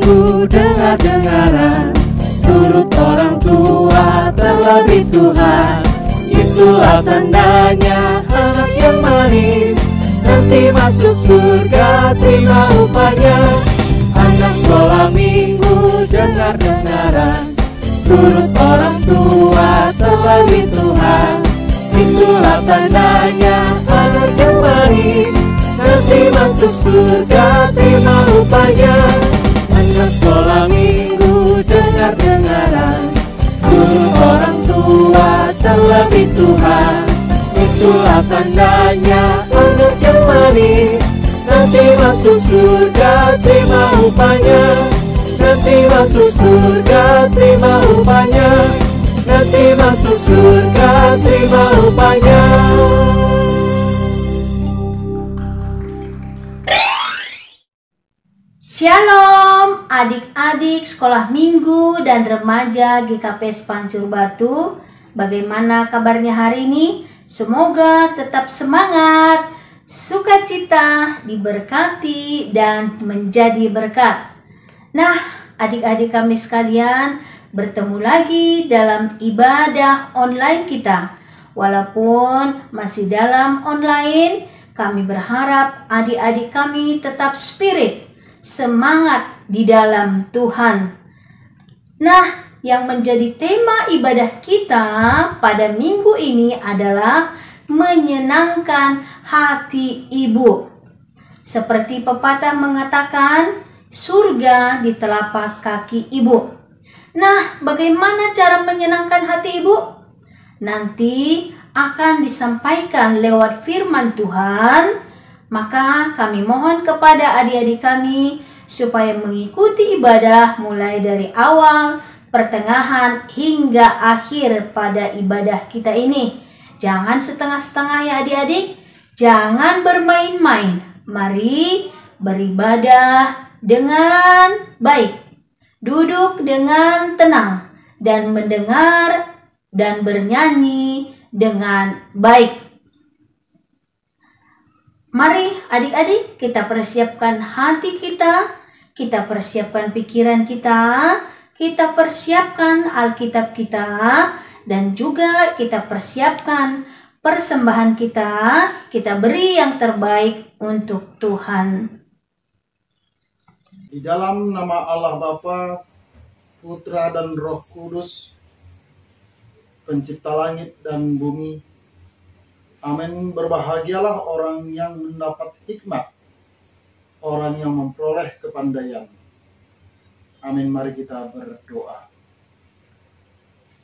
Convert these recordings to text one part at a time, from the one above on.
minggu dengar-dengaran, turut orang tua terlebih Tuhan. Itulah tandanya anak yang manis, nanti masuk surga terima upahnya. Anak sekolah minggu dengar-dengaran, turut orang tua terlebih Tuhan. Itulah tandanya anak yang manis, nanti masuk surga terima upahnya. Anak sekolah minggu dengar-dengaran, turut orang tua terlebih Tuhan. Itulah tandanya anak yang manis, nanti masuk surga terima upahnya. Nanti masuk surga terima upahnya. Nanti masuk surga terima upahnya. Shalom adik-adik sekolah minggu dan remaja GKP Pancur Batu. Bagaimana kabarnya hari ini? Semoga tetap semangat, sukacita, diberkati dan menjadi berkat. Nah, adik-adik kami sekalian, bertemu lagi dalam ibadah online kita. Walaupun masih dalam online, kami berharap adik-adik kami tetap spirit, semangat di dalam Tuhan. Nah, yang menjadi tema ibadah kita pada minggu ini adalah menyenangkan hati ibu. Seperti pepatah mengatakan, surga di telapak kaki ibu. Nah, bagaimana cara menyenangkan hati ibu? Nanti akan disampaikan lewat firman Tuhan. Maka kami mohon kepada adik-adik kami supaya mengikuti ibadah mulai dari awal, pertengahan, hingga akhir pada ibadah kita ini. Jangan setengah-setengah ya adik-adik. Jangan bermain-main. Mari beribadah dengan baik. Duduk dengan tenang dan mendengar dan bernyanyi dengan baik. Mari adik-adik kita persiapkan hati kita persiapkan pikiran kita persiapkan Alkitab kita, dan juga kita persiapkan persembahan kita beri yang terbaik untuk Tuhan. Di dalam nama Allah Bapa, Putra dan Roh Kudus, Pencipta langit dan bumi. Amin. Berbahagialah orang yang mendapat hikmat, orang yang memperoleh kepandaian. Amin. Mari kita berdoa.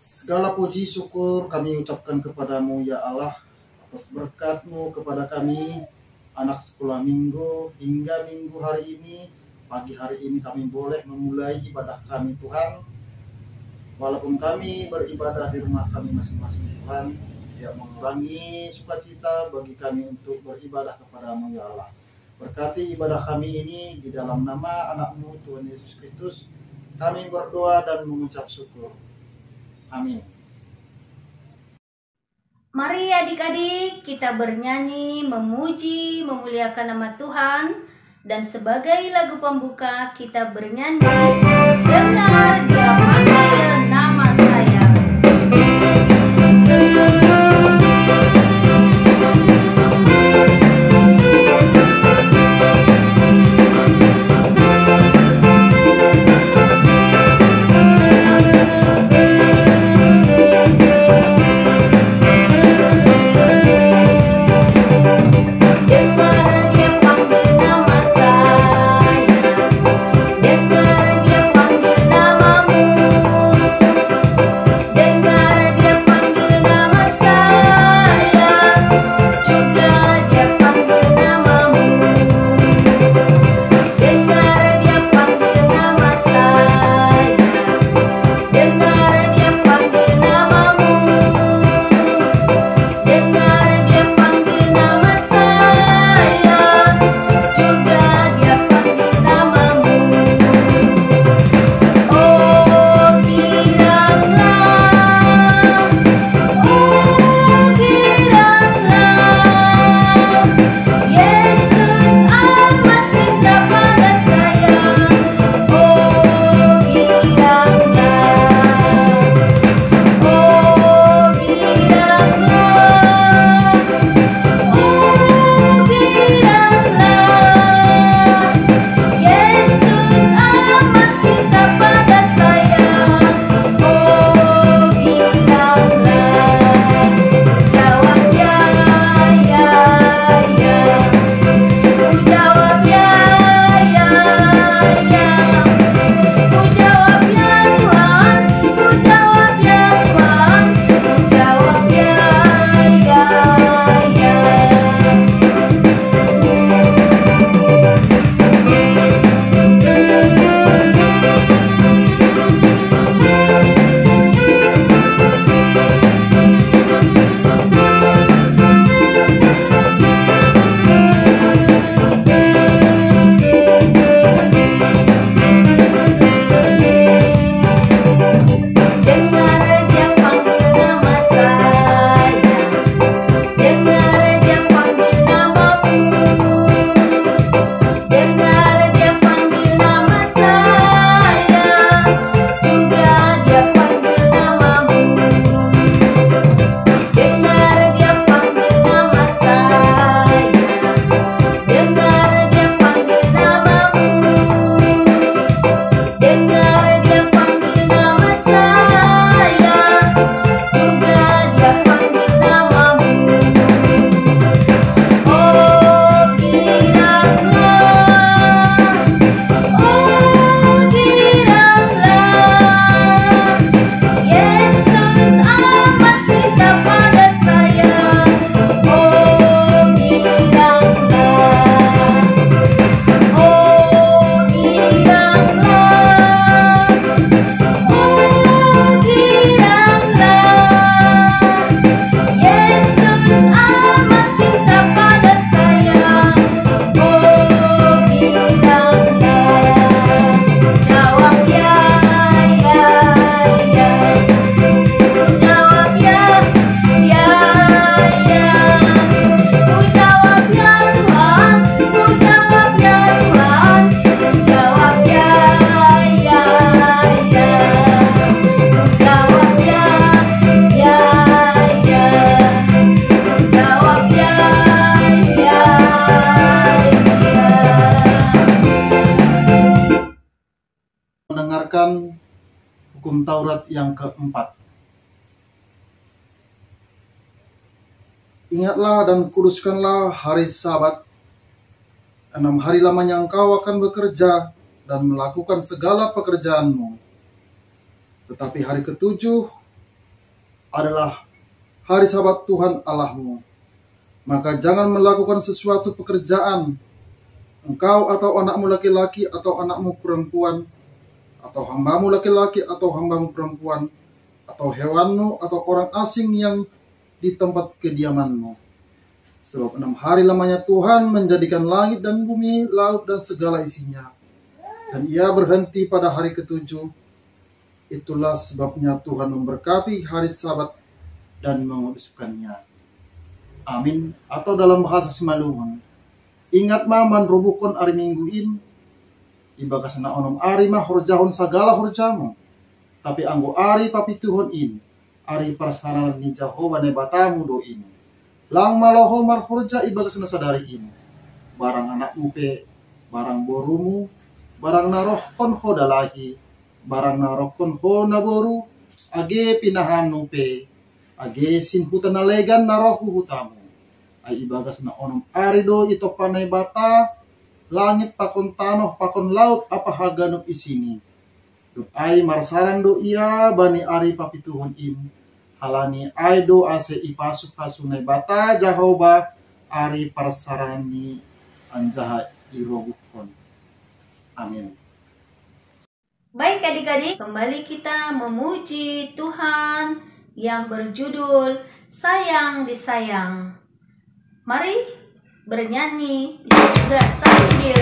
Segala puji syukur kami ucapkan kepadamu ya Allah, atas berkat-Mu kepada kami, anak sekolah minggu, hingga minggu hari ini, pagi hari ini kami boleh memulai ibadah kami Tuhan. Walaupun kami beribadah di rumah kami masing-masing Tuhan, tidak mengurangi sukacita bagi kami untuk beribadah kepadamu ya Allah. Berkati ibadah kami ini di dalam nama anak-Mu Tuhan Yesus Kristus. Kami berdoa dan mengucap syukur. Amin. Mari adik-adik kita bernyanyi, memuji, memuliakan nama Tuhan. Dan sebagai lagu pembuka kita bernyanyi, dengar Dia manggil nama saya. Dengar dia panggil namamu. hukum Taurat yang keempat. Ingatlah dan kuduskanlah hari Sabat. 6 hari lamanya engkau akan bekerja dan melakukan segala pekerjaanmu. Tetapi hari ketujuh adalah hari Sabat Tuhan Allahmu. Maka jangan melakukan sesuatu pekerjaan, engkau atau anakmu laki-laki atau anakmu perempuan, atau hambamu laki-laki atau hambamu perempuan, atau hewanmu atau orang asing yang di tempat kediamanmu. Sebab 6 hari lamanya Tuhan menjadikan langit dan bumi, laut dan segala isinya. Dan ia berhenti pada hari ketujuh. Itulah sebabnya Tuhan memberkati hari Sabat dan menguduskannya. Amin. Atau dalam bahasa Simalungun, ingat man rubukon ari mingguin, ibakasna onom ari mah horjahon sagala horjamu. Tapi anggo ari papituhon in, ari prasarana ni Jehova ne batamu doin. Lang maloho mar horja ibakasna sadari in. Barang anakmu pe, barang borumu, barang naroh kon ho dalahi, barang naroh kon ho naboru, age pinahanu pe, age sinputan nalegan narohu hutamu. Ay ibagas na onom arido ito panay bata, langit pakon tanoh pakon laut apa haganop isini. Do ay marsaran do iya bani ari papituhon in, halani ay do ase ipasuk pasunay bata Jehova ari parsaran ni anjaha irobukon. Amin. Baik adik-adik, kembali kita memuji Tuhan yang berjudul Sayang Disayang. Mari bernyanyi, bisa juga sambil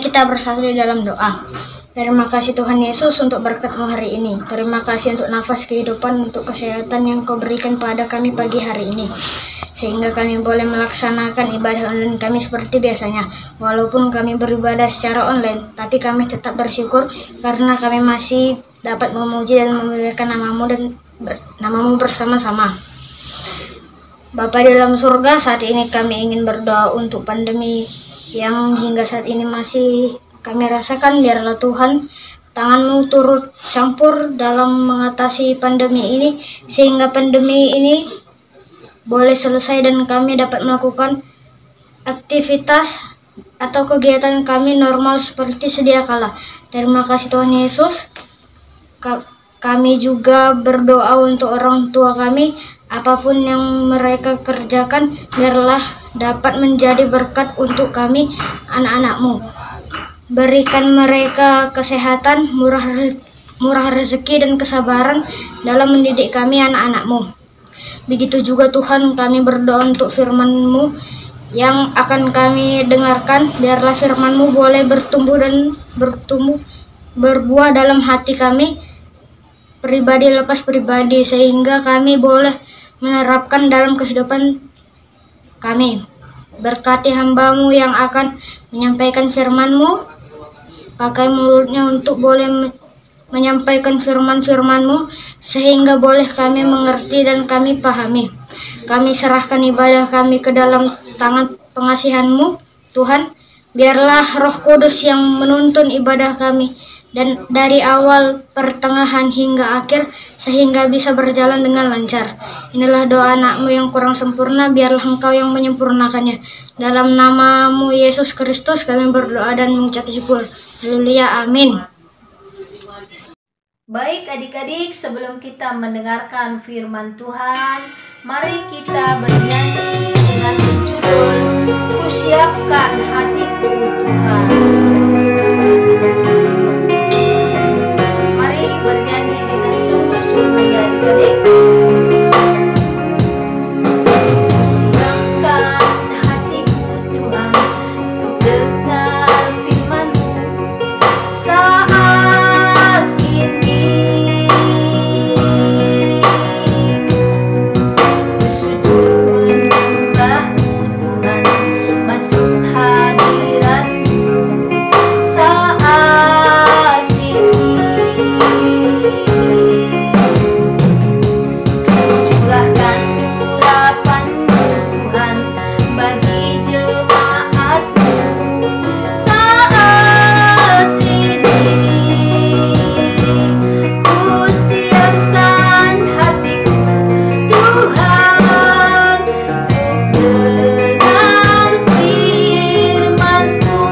kita bersatu di dalam doa. Terima kasih Tuhan Yesus untuk berkat-Mu hari ini. Terima kasih untuk nafas kehidupan, untuk kesehatan yang Kau berikan pada kami pagi hari ini. Sehingga kami boleh melaksanakan ibadah online kami seperti biasanya. Walaupun kami beribadah secara online, tapi kami tetap bersyukur karena kami masih dapat memuji dan memuliakan nama-Mu dan nama-Mu bersama-sama. Bapa di dalam surga, saat ini kami ingin berdoa untuk pandemi yang hingga saat ini masih kami rasakan. Biarlah Tuhan, tangan-Mu turut campur dalam mengatasi pandemi ini, sehingga pandemi ini boleh selesai dan kami dapat melakukan aktivitas atau kegiatan kami normal seperti sedia kala. Terima kasih Tuhan Yesus. Kami juga berdoa untuk orang tua kami, apapun yang mereka kerjakan, biarlah dapat menjadi berkat untuk kami, murah rezeki dan kesabaran dalam mendidik kami anak-anak-Mu. Begitu juga Tuhan, kami berdoa untuk firman-Mu yang akan kami dengarkan. Biarlah firman-Mu boleh bertumbuh berbuah dalam hati kami, pribadi lepas pribadi, sehingga kami boleh menerapkan dalam kehidupan kami. Berkati hamba-Mu yang akan menyampaikan firman-Mu, pakai mulutnya untuk boleh menyampaikan firman-firman-Mu, sehingga boleh kami mengerti dan kami pahami. Kami serahkan ibadah kami ke dalam tangan pengasihan-Mu, Tuhan. Biarlah Roh Kudus yang menuntun ibadah kami, dan dari awal, pertengahan hingga akhir, sehingga bisa berjalan dengan lancar. Inilah doa anak-Mu yang kurang sempurna, biarlah Engkau yang menyempurnakannya. Dalam nama-Mu Yesus Kristus kami berdoa dan mengucap syukur. Haleluya, amin. Baik adik-adik, sebelum kita mendengarkan firman Tuhan, mari kita bernyanyi dengan judul Kusiapkan Hatiku Tuhan. Mari bernyanyi dengan sungguh-sungguh ya adik-adik. Kusiapkan hatiku Tuhan untuk dengar firman-Mu saat ini. Ku sujud menyembah-Mu Tuhan, masuk hadirat-Mu saat ini. Curahkan urapan-Mu Tuhan bagi jemaat-Mu saat ini. Ku siapkan hatiku Tuhan untuk dengar firman-Mu.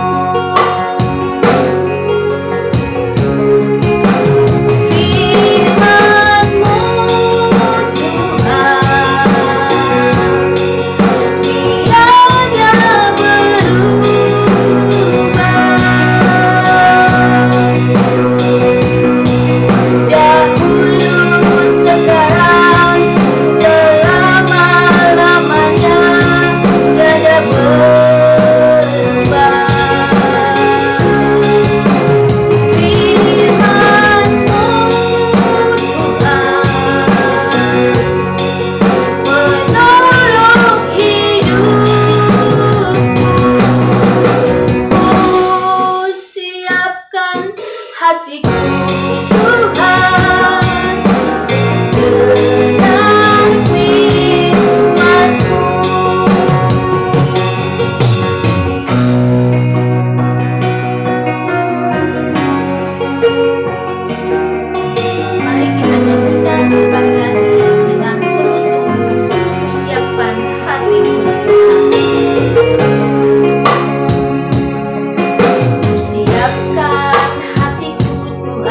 Firman-Mu Tuhan, biarnya berubah. Dahulu, sekarang, selama-lamanya, tiada berubah. Firman-Mu Tuhan, menolong hidupku. Ku siapkan hatiku Tuhan, dengar firman-Mu. Mari kita nyanyikan sebagai nyanyi dengan sungguh-sungguh. Kusiapkan hatiku Tuhan. Kusiapkan hatiku Tuhan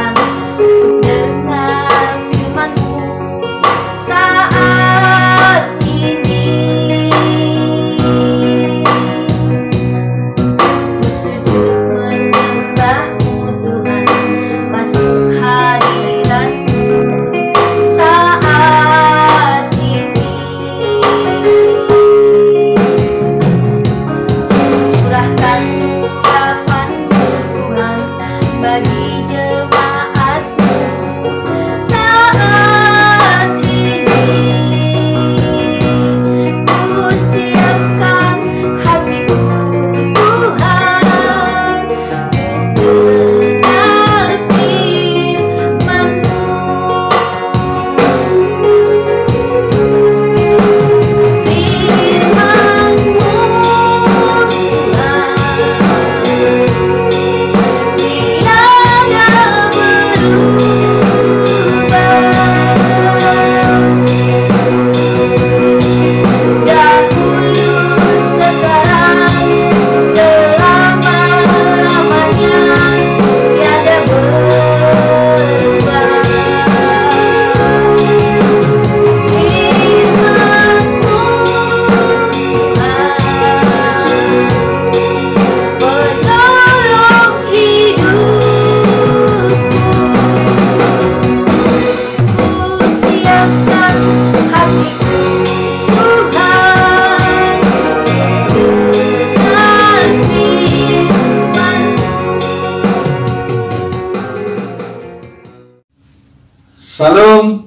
Salam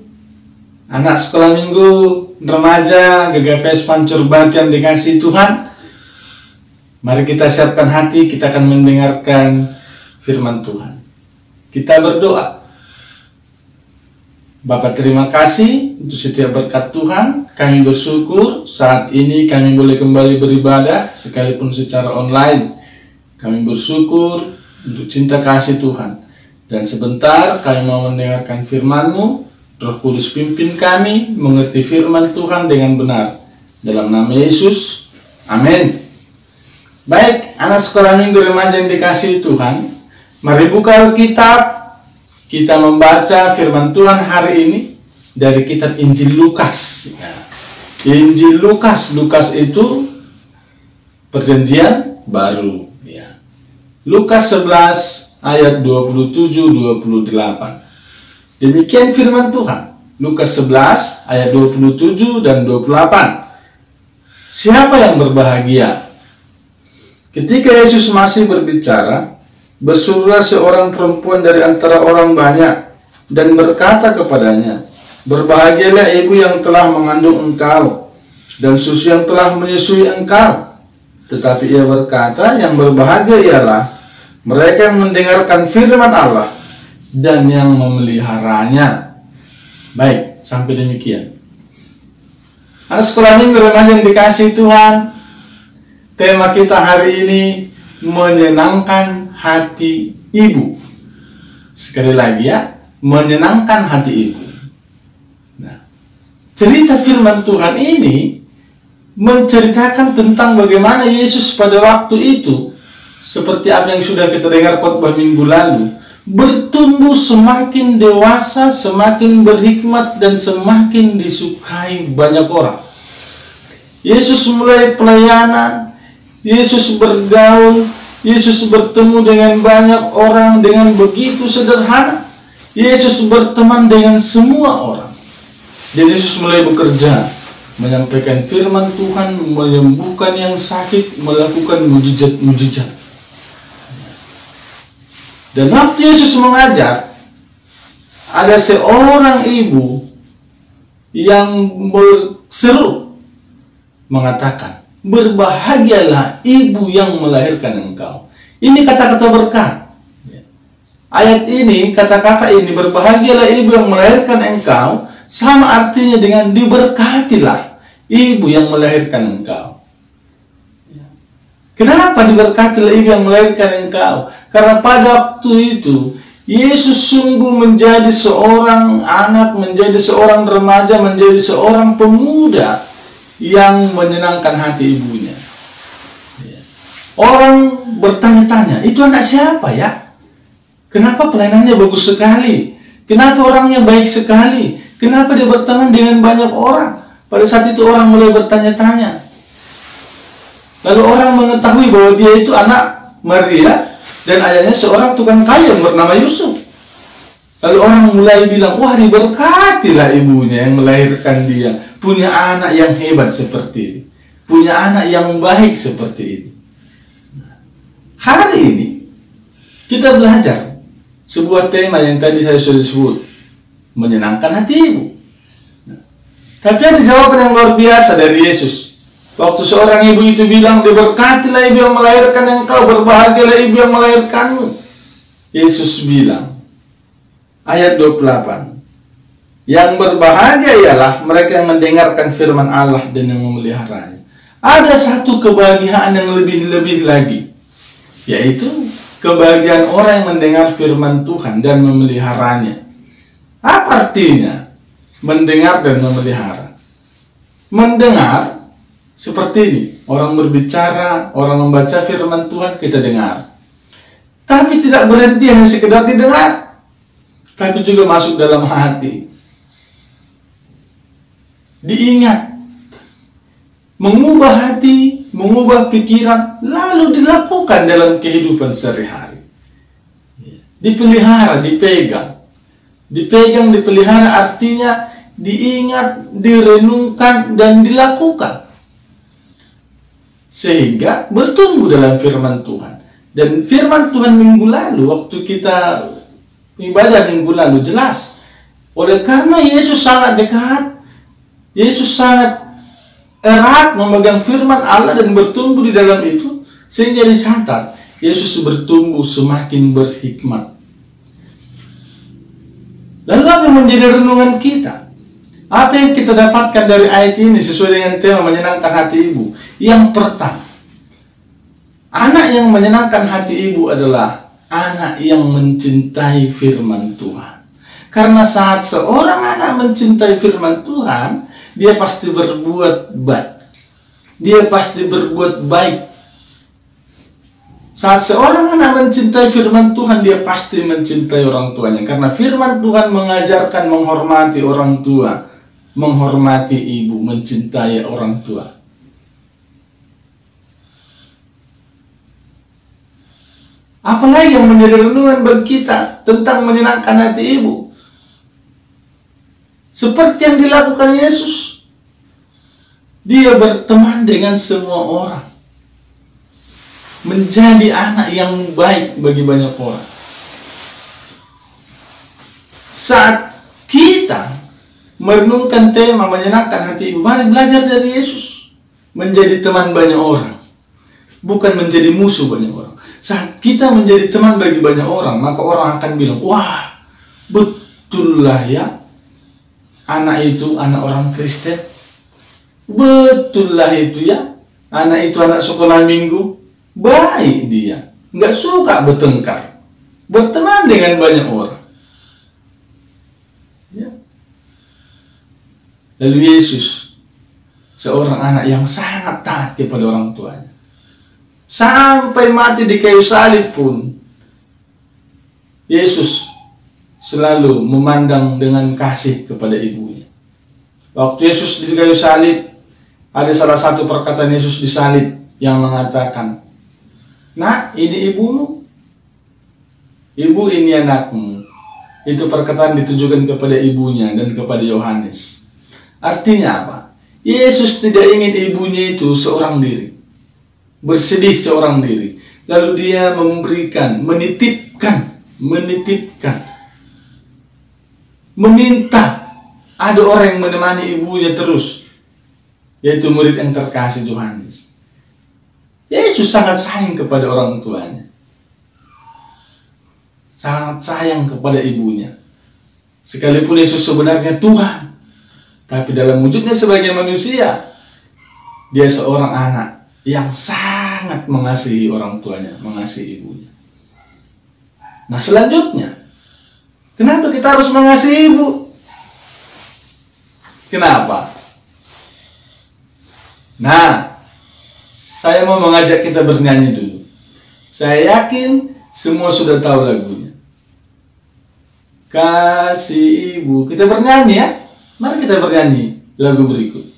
anak sekolah minggu, remaja, GGPS Pancurbati yang dikasihi Tuhan. Mari kita siapkan hati, kita akan mendengarkan firman Tuhan. Kita berdoa. Bapa, terima kasih untuk setiap berkat Tuhan. Kami bersyukur saat ini kami boleh kembali beribadah sekalipun secara online. Kami bersyukur untuk cinta kasih Tuhan. Dan sebentar kami mau mendengarkan firman-Mu. Roh Kudus pimpin kami mengerti firman Tuhan dengan benar. Dalam nama Yesus, amin. Baik, anak sekolah minggu remaja yang dikasihi Tuhan, mari buka Alkitab. Kita membaca firman Tuhan hari ini dari kitab Injil Lukas. Injil Lukas, Lukas itu perjanjian baru. Lukas 11 ayat 27-28. Demikian firman Tuhan. Lukas 11 ayat 27 dan 28. Siapa yang berbahagia? Ketika Yesus masih berbicara, bersuruhlah seorang perempuan dari antara orang banyak dan berkata kepadanya, berbahagialah ibu yang telah mengandung engkau dan susu yang telah menyusui engkau. Tetapi ia berkata, yang berbahagia ialah mereka yang mendengarkan firman Allah dan yang memeliharanya. Baik, sampai demikian. Anak sekolah minggu remaja yang dikasihi Tuhan, tema kita hari ini menyenangkan hati ibu. Sekali lagi ya, menyenangkan hati ibu. Nah, cerita firman Tuhan ini menceritakan tentang bagaimana Yesus pada waktu itu, seperti apa yang sudah kita dengar khotbah minggu lalu, bertumbuh semakin dewasa, semakin berhikmat, dan semakin disukai banyak orang. Yesus mulai pelayanan, Yesus bergaul, Yesus bertemu dengan banyak orang dengan begitu sederhana. Yesus berteman dengan semua orang. Dan Yesus mulai bekerja, menyampaikan firman Tuhan, menyembuhkan yang sakit, melakukan mujizat-mujizat. Dan waktu Yesus mengajar, ada seorang ibu yang berseru mengatakan, berbahagialah ibu yang melahirkan engkau. Ini kata-kata berkat. Ayat ini, kata-kata ini, berbahagialah ibu yang melahirkan engkau, sama artinya dengan diberkatilah ibu yang melahirkan engkau. Kenapa diberkatilah ibu yang melahirkan engkau? Karena pada waktu itu Yesus sungguh menjadi seorang anak, menjadi seorang remaja, menjadi seorang pemuda yang menyenangkan hati ibunya. Orang bertanya-tanya, itu anak siapa ya? Kenapa pelayanannya bagus sekali? Kenapa orangnya baik sekali? Kenapa dia berteman dengan banyak orang? Pada saat itu orang mulai bertanya-tanya. Lalu orang mengetahui bahwa dia itu anak Maria dan ayahnya seorang tukang kayu yang bernama Yusuf. Lalu orang mulai bilang, wah, diberkatilah ibunya yang melahirkan dia. Punya anak yang hebat seperti ini. Punya anak yang baik seperti ini. Hari ini kita belajar sebuah tema yang tadi saya sudah sebut, menyenangkan hati ibu. Tapi ada jawaban yang luar biasa dari Yesus. Waktu seorang ibu itu bilang, diberkatilah ibu yang melahirkan engkau, berbahagialah ibu yang melahirkanmu. Yesus bilang, ayat 28, yang berbahagia ialah mereka yang mendengarkan firman Allah dan yang memeliharanya. Ada satu kebahagiaan yang lebih-lebih lagi, yaitu kebahagiaan orang yang mendengar firman Tuhan dan memeliharanya. Apa artinya mendengar dan memelihara? Mendengar seperti ini, orang berbicara, orang membaca firman Tuhan, kita dengar. Tapi tidak berhenti hanya sekedar didengar, tapi juga masuk dalam hati. Diingat, mengubah hati, mengubah pikiran, lalu dilakukan dalam kehidupan sehari-hari. Dipelihara, dipegang. Dipegang, dipelihara artinya diingat, direnungkan, dan dilakukan. Sehingga bertumbuh dalam firman Tuhan. Dan firman Tuhan minggu lalu, waktu kita ibadah minggu lalu, jelas Oleh karena Yesus sangat dekat, Yesus sangat erat memegang firman Allah dan bertumbuh di dalam itu, sehingga dicatat Yesus bertumbuh semakin berhikmat. Lalu apa yang menjadi renungan kita? Apa yang kita dapatkan dari ayat ini sesuai dengan tema menyenangkan hati ibu? Yang pertama, anak yang menyenangkan hati ibu adalah anak yang mencintai firman Tuhan. Karena saat seorang anak mencintai firman Tuhan, dia pasti berbuat baik. Dia pasti berbuat baik. Saat seorang anak mencintai firman Tuhan, dia pasti mencintai orang tuanya. Karena firman Tuhan mengajarkan menghormati orang tua, menghormati ibu, mencintai orang tua. Apalagi yang menjadi renungan bagi kita tentang menyenangkan hati ibu? Seperti yang dilakukan Yesus. Dia berteman dengan semua orang. Menjadi anak yang baik bagi banyak orang. Saat kita merenungkan tema menyenangkan hati ibu, mari belajar dari Yesus. Menjadi teman banyak orang, bukan menjadi musuh banyak orang. Saat kita menjadi teman bagi banyak orang, maka orang akan bilang, wah, betul lah ya, anak itu anak orang Kristen. Betul lah itu ya, anak itu anak sekolah minggu. Baik dia, nggak suka bertengkar, berteman dengan banyak orang. Ya. Lalu Yesus, seorang anak yang sangat taat kepada orang tuanya, sampai mati di kayu salib pun, Yesus selalu memandang dengan kasih kepada ibunya. Waktu Yesus di kayu salib, ada salah satu perkataan Yesus di salib yang mengatakan, "Nak, ini ibumu. Ibu, ini anakmu." Itu perkataan ditujukan kepada ibunya dan kepada Yohanes. Artinya apa? Yesus tidak ingin ibunya itu seorang diri, bersedih seorang diri. Lalu dia memberikan, menitipkan, meminta ada orang yang menemani ibunya terus, yaitu murid yang terkasih Yohanes. Yesus sangat sayang kepada orang tuanya, sangat sayang kepada ibunya. Sekalipun Yesus sebenarnya Tuhan, tapi dalam wujudnya sebagai manusia, dia seorang anak yang sangat mengasihi orang tuanya, mengasihi ibunya. Nah, selanjutnya, kenapa kita harus mengasihi ibu? Kenapa? Nah, saya mau mengajak kita bernyanyi dulu. Saya yakin semua sudah tahu lagunya. Kasih ibu. Kita bernyanyi ya. Mari kita bernyanyi lagu berikut.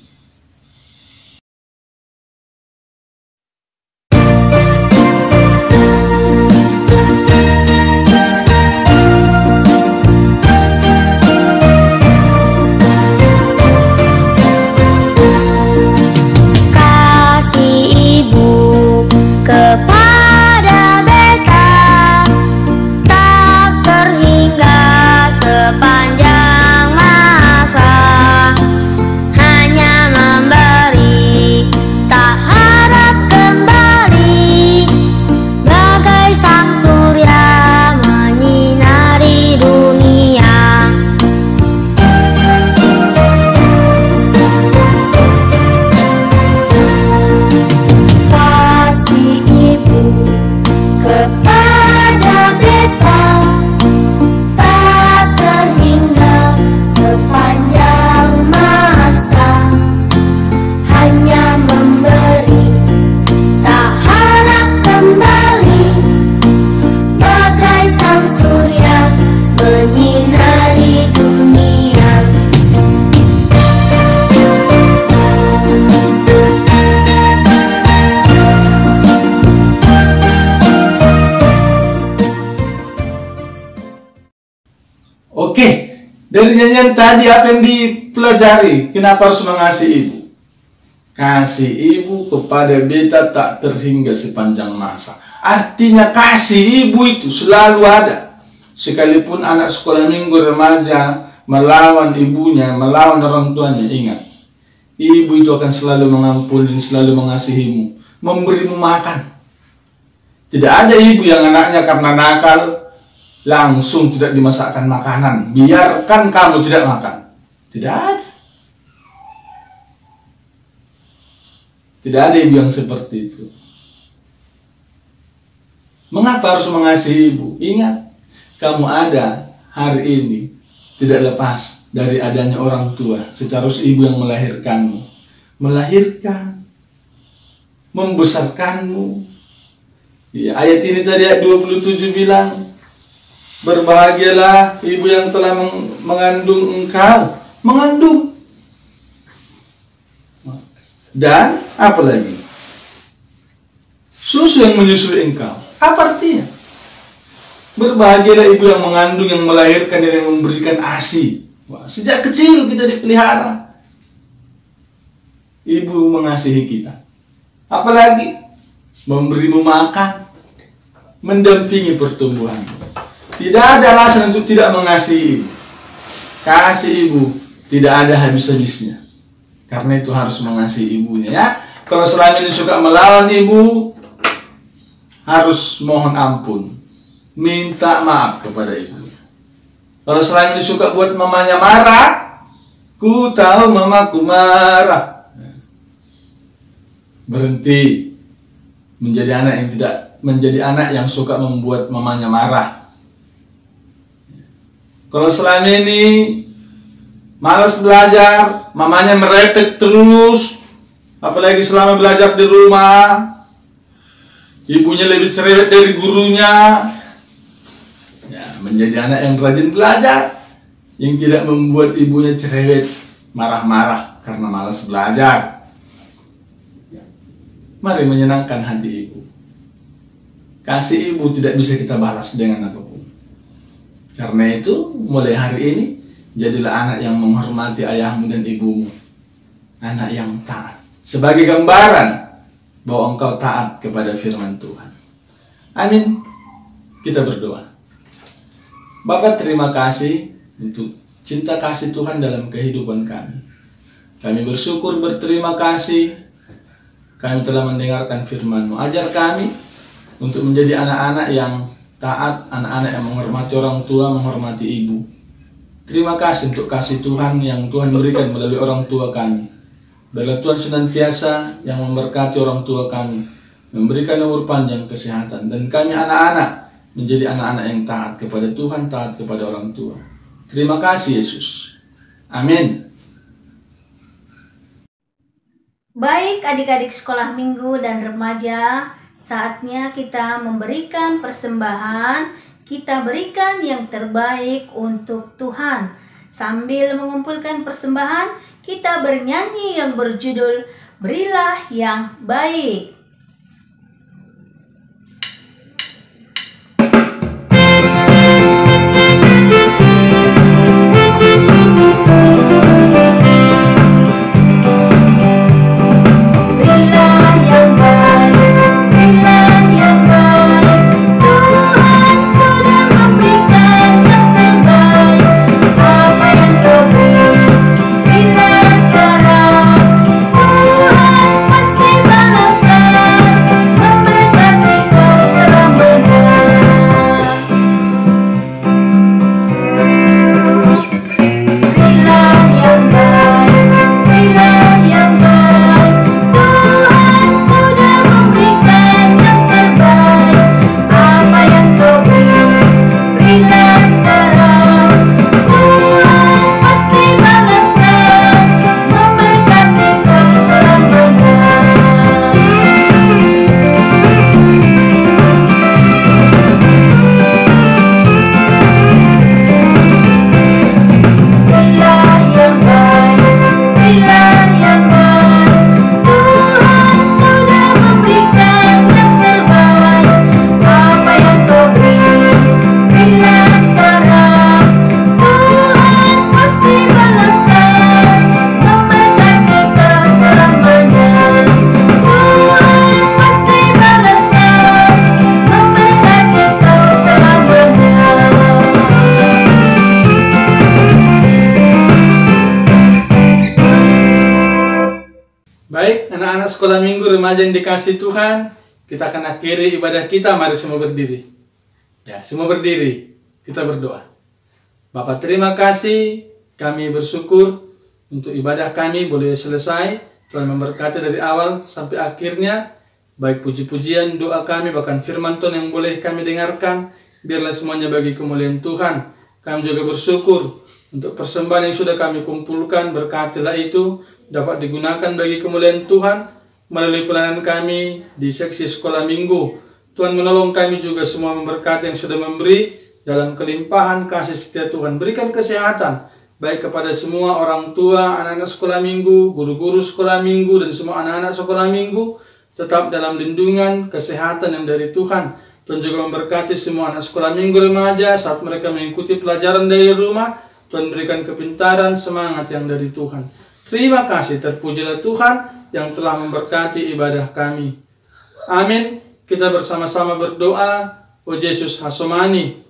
Sepanjang masa hanya Dari nyanyian tadi apa yang dipelajari? Kenapa harus mengasihi ibu? Kasih ibu kepada beta tak terhingga sepanjang masa. Artinya kasih ibu itu selalu ada. Sekalipun anak sekolah minggu, remaja, melawan ibunya, melawan orang tuanya, ingat, ibu itu akan selalu mengampuni, selalu mengasihimu, memberimu makan. Tidak ada ibu yang anaknya karena nakal langsung tidak dimasakkan makanan, biarkan kamu tidak makan. Tidak ada. Tidak ada ibu yang seperti itu. Mengapa harus mengasihi ibu? Ingat, kamu ada hari ini tidak lepas dari adanya orang tua, secara ibu yang melahirkanmu, melahirkan, membesarkanmu. Ya, ayat ini tadi ayat 27 bilang, berbahagialah ibu yang telah mengandung engkau, mengandung. Dan apa lagi? Susu yang menyusui engkau. Apa artinya? Berbahagialah ibu yang mengandung, yang melahirkan, dan yang memberikan ASI. Wah, sejak kecil kita dipelihara. Ibu mengasihi kita. Apalagi memberimu makan, mendampingi pertumbuhan. Tidak ada alasan untuk tidak mengasihi. Kasih ibu tidak ada habis-habisnya. Karena itu harus mengasihi ibunya, ya. Kalau selama ini suka melawan ibu, harus mohon ampun, minta maaf kepada ibu. Kalau selama ini suka buat mamanya marah, ku tahu mamaku marah. Berhenti menjadi anak yang tidak menjadi anak yang suka membuat mamanya marah. Kalau selama ini malas belajar, mamanya merepet terus, apalagi selama belajar di rumah, ibunya lebih cerewet dari gurunya, ya, menjadi anak yang rajin belajar, yang tidak membuat ibunya cerewet, marah-marah karena malas belajar. Mari menyenangkan hati ibu. Kasih ibu tidak bisa kita balas dengan apapun. Karena itu, mulai hari ini, jadilah anak yang menghormati ayahmu dan ibumu. Anak yang taat. Sebagai gambaran bahwa engkau taat kepada firman Tuhan. Amin. Kita berdoa. Bapa, terima kasih untuk cinta kasih Tuhan dalam kehidupan kami. Kami bersyukur, berterima kasih. Kami telah mendengarkan firman-Mu. Ajar kami untuk menjadi anak-anak yang taat, anak-anak yang menghormati orang tua, menghormati ibu. Terima kasih untuk kasih Tuhan yang Tuhan berikan melalui orang tua kami. Biarlah Tuhan senantiasa yang memberkati orang tua kami, memberikan umur panjang, kesehatan, dan kami anak-anak menjadi anak-anak yang taat kepada Tuhan, taat kepada orang tua. Terima kasih Yesus. Amin. Baik adik-adik sekolah minggu dan remaja, saatnya kita memberikan persembahan. Kita berikan yang terbaik untuk Tuhan. Sambil mengumpulkan persembahan, kita bernyanyi yang berjudul Berilah yang Baik. Sekarang Tuhan pasti balaskan. anak-anak sekolah minggu remaja yang dikasih Tuhan, kita akan akhiri ibadah kita. Mari semua berdiri. Ya, semua berdiri. Kita berdoa. Bapa, terima kasih. Kami bersyukur untuk ibadah kami boleh selesai. Tuhan memberkati dari awal sampai akhirnya. Baik puji-pujian, doa kami, bahkan firman Tuhan yang boleh kami dengarkan. Biarlah semuanya bagi kemuliaan Tuhan. Kami juga bersyukur untuk persembahan yang sudah kami kumpulkan. Berkatilah itu dapat digunakan bagi kemuliaan Tuhan. Melalui pelayanan kami di seksi sekolah minggu, Tuhan menolong kami juga semua memberkati yang sudah memberi dalam kelimpahan kasih setia Tuhan. Berikan kesehatan baik kepada semua orang tua, anak-anak sekolah minggu, guru-guru sekolah minggu, dan semua anak-anak sekolah minggu tetap dalam lindungan kesehatan yang dari Tuhan. Tuhan juga memberkati semua anak sekolah minggu remaja saat mereka mengikuti pelajaran dari rumah. Tuhan berikan kepintaran, semangat yang dari Tuhan. Terima kasih, terpujilah Tuhan yang telah memberkati ibadah kami. Amin. Kita bersama-sama berdoa. O Yesus hasomani,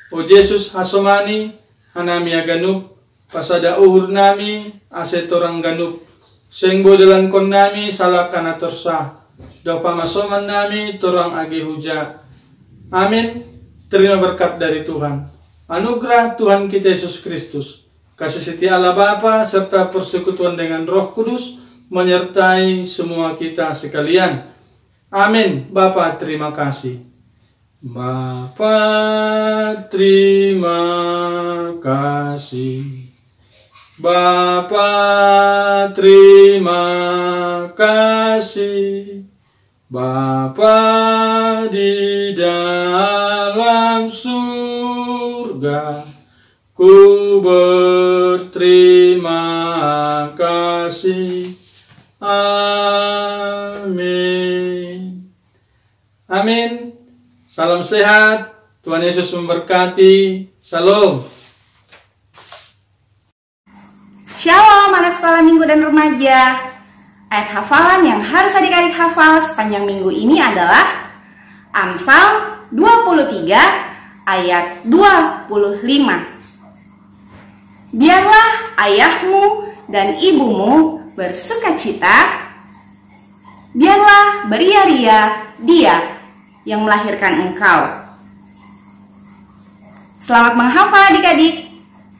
O Yesus hasomani, hanami aganup, pasada uhur nami, asetorang ganup, sengbo delan kon nami, salakana torsa, dopa masoman nami, torang agi huja. Amin. Terima berkat dari Tuhan. Anugerah Tuhan kita Yesus Kristus, kasih setia Allah Bapa, serta persekutuan dengan Roh Kudus menyertai semua kita sekalian. Amin. Bapa, terima kasih. Bapa, terima kasih. Bapa, terima kasih. Bapa di dalam surga, ku berterima kasih. Amin. Amin. Salam sehat. Tuhan Yesus memberkati. Salam. Shalom anak sekolah minggu dan remaja. Ayat hafalan yang harus adik-adik hafal sepanjang minggu ini adalah Amsal 23 ayat 25. Biarlah ayahmu dan ibumu bersukacita, biarlah beria-ria dia yang melahirkan engkau. Selamat menghafal adik-adik.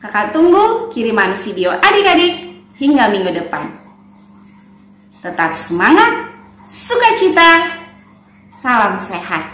Kakak tunggu kiriman video adik-adik hingga minggu depan. Tetap semangat, sukacita, salam sehat.